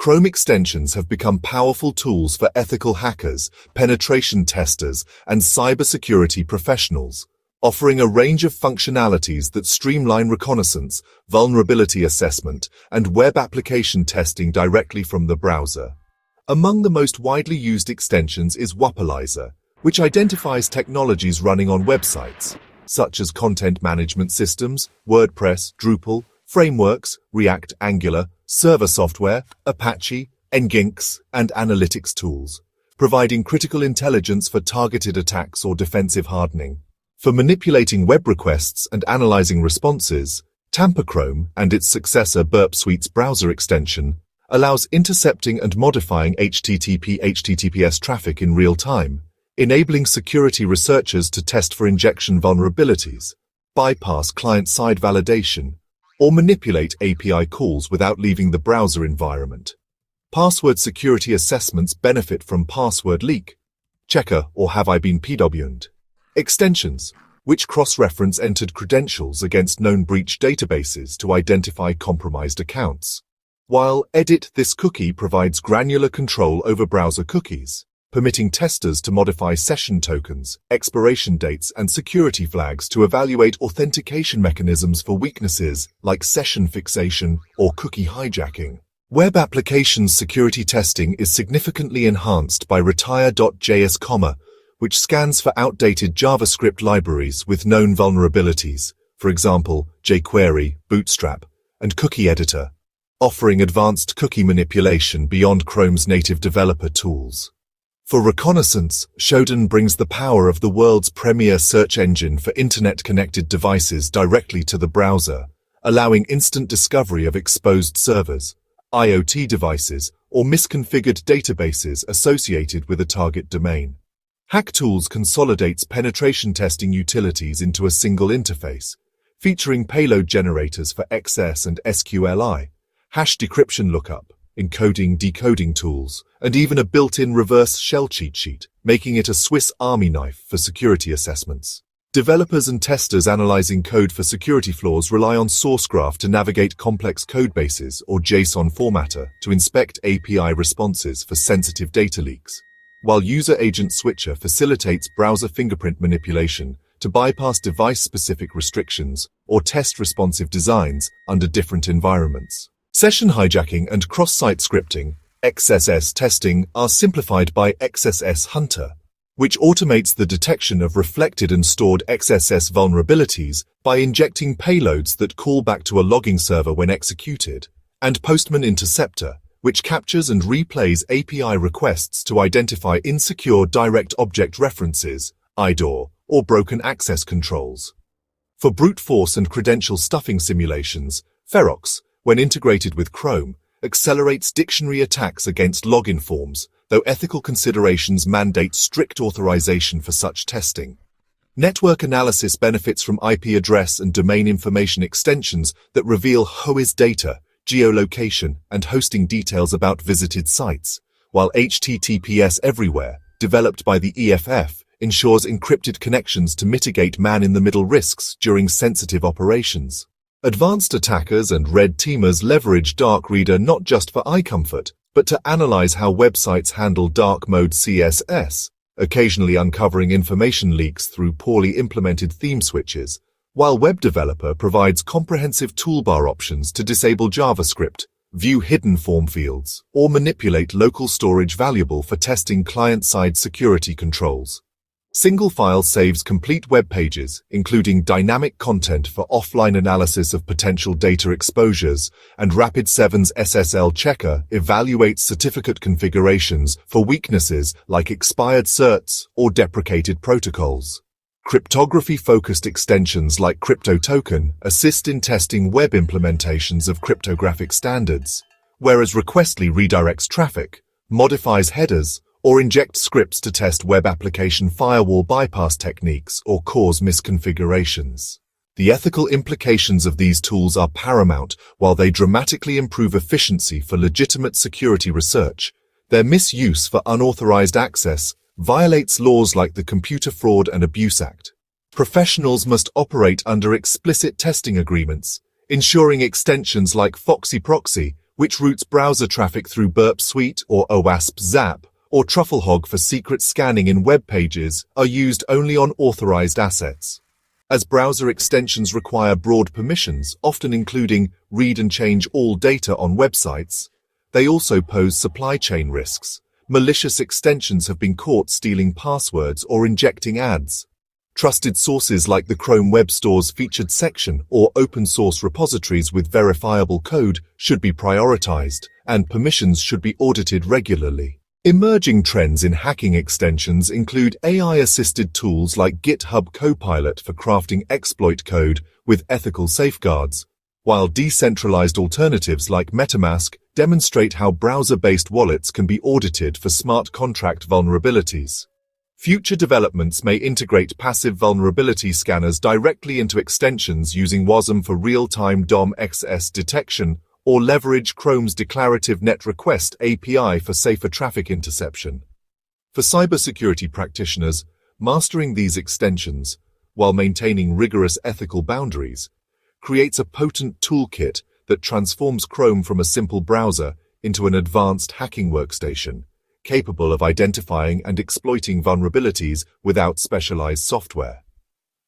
Chrome extensions have become powerful tools for ethical hackers, penetration testers, and cybersecurity professionals, offering a range of functionalities that streamline reconnaissance, vulnerability assessment, and web application testing directly from the browser. Among the most widely used extensions is WAPAlyzer, which identifies technologies running on websites, such as content management systems, WordPress, Drupal, frameworks, React, Angular, server software, Apache, Nginx, and analytics tools, providing critical intelligence for targeted attacks or defensive hardening. For manipulating web requests and analyzing responses, Chrome and its successor Burp Suite's browser extension allows intercepting and modifying HTTP/HTTPS traffic in real time, enabling security researchers to test for injection vulnerabilities, bypass client-side validation, or manipulate API calls without leaving the browser environment. Password security assessments benefit from password leak, checker, or have I been PW'd? Extensions, which cross-reference entered credentials against known breach databases to identify compromised accounts. While Edit This Cookie provides granular control over browser cookies, permitting testers to modify session tokens, expiration dates, and security flags to evaluate authentication mechanisms for weaknesses like session fixation or cookie hijacking. Web applications security testing is significantly enhanced by retire.js, which scans for outdated JavaScript libraries with known vulnerabilities, for example, jQuery, Bootstrap, and Cookie Editor, offering advanced cookie manipulation beyond Chrome's native developer tools. For reconnaissance, Shodan brings the power of the world's premier search engine for internet-connected devices directly to the browser, allowing instant discovery of exposed servers, IoT devices, or misconfigured databases associated with a target domain. HackTools consolidates penetration testing utilities into a single interface, featuring payload generators for XS and SQLI, hash decryption lookup, encoding-decoding tools, and even a built-in reverse shell cheat sheet, making it a Swiss Army knife for security assessments. Developers and testers analyzing code for security flaws rely on SourceGraph to navigate complex codebases or JSON formatter to inspect API responses for sensitive data leaks, while User Agent Switcher facilitates browser fingerprint manipulation to bypass device-specific restrictions or test responsive designs under different environments. Session hijacking and cross-site scripting, XSS testing, are simplified by XSS Hunter, which automates the detection of reflected and stored XSS vulnerabilities by injecting payloads that call back to a logging server when executed, and Postman Interceptor, which captures and replays API requests to identify insecure direct object references, IDOR, or broken access controls. For brute force and credential stuffing simulations, Ferox, when integrated with Chrome, accelerates dictionary attacks against login forms, though ethical considerations mandate strict authorization for such testing. Network analysis benefits from IP address and domain information extensions that reveal whois data, geolocation, and hosting details about visited sites, while HTTPS Everywhere, developed by the EFF, ensures encrypted connections to mitigate man-in-the-middle risks during sensitive operations. Advanced attackers and red teamers leverage Dark Reader not just for eye comfort, but to analyze how websites handle dark mode CSS, occasionally uncovering information leaks through poorly implemented theme switches, while Web Developer provides comprehensive toolbar options to disable JavaScript, view hidden form fields, or manipulate local storage valuable for testing client-side security controls. Single File saves complete web pages, including dynamic content for offline analysis of potential data exposures, and Rapid7's SSL Checker evaluates certificate configurations for weaknesses like expired certs or deprecated protocols. Cryptography-focused extensions like CryptoToken assist in testing web implementations of cryptographic standards, whereas Requestly redirects traffic, modifies headers, or injects scripts to test web application firewall bypass techniques or cause misconfigurations. The ethical implications of these tools are paramount. While they dramatically improve efficiency for legitimate security research, their misuse for unauthorized access violates laws like the Computer Fraud and Abuse Act. Professionals must operate under explicit testing agreements, ensuring extensions like Foxy Proxy, which routes browser traffic through Burp Suite or OWASP Zap, or Trufflehog for secret scanning in web pages, are used only on authorized assets. As browser extensions require broad permissions, often including read and change all data on websites, they also pose supply chain risks. Malicious extensions have been caught stealing passwords or injecting ads. Trusted sources like the Chrome Web Store's featured section or open-source repositories with verifiable code should be prioritized, and permissions should be audited regularly. Emerging trends in hacking extensions include AI-assisted tools like GitHub Copilot for crafting exploit code with ethical safeguards, while decentralized alternatives like MetaMask demonstrate how browser-based wallets can be audited for smart contract vulnerabilities. Future developments may integrate passive vulnerability scanners directly into extensions using WASM for real-time DOM-XS detection, or leverage Chrome's declarative NET request API for safer traffic interception. For cybersecurity practitioners, mastering these extensions, while maintaining rigorous ethical boundaries, creates a potent toolkit that transforms Chrome from a simple browser into an advanced hacking workstation, capable of identifying and exploiting vulnerabilities without specialized software.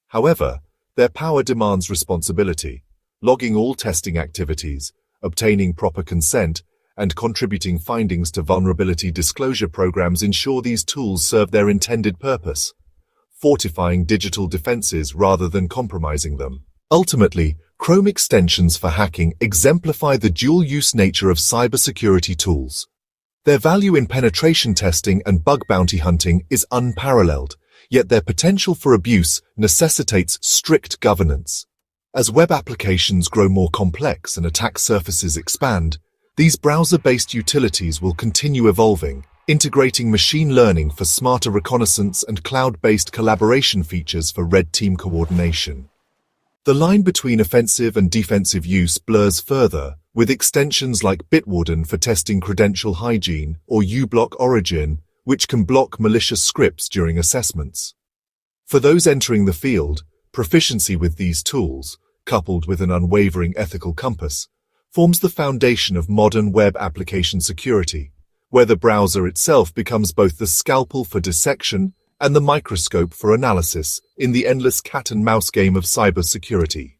However, their power demands responsibility. Logging all testing activities, obtaining proper consent, and contributing findings to vulnerability disclosure programs ensure these tools serve their intended purpose, fortifying digital defenses rather than compromising them. Ultimately, Chrome extensions for hacking exemplify the dual-use nature of cybersecurity tools. Their value in penetration testing and bug bounty hunting is unparalleled, yet their potential for abuse necessitates strict governance. As web applications grow more complex and attack surfaces expand, these browser-based utilities will continue evolving, integrating machine learning for smarter reconnaissance and cloud-based collaboration features for red team coordination. The line between offensive and defensive use blurs further, with extensions like Bitwarden for testing credential hygiene or uBlock Origin, which can block malicious scripts during assessments. For those entering the field, proficiency with these tools, coupled with an unwavering ethical compass, forms the foundation of modern web application security, where the browser itself becomes both the scalpel for dissection and the microscope for analysis in the endless cat-and-mouse game of cybersecurity.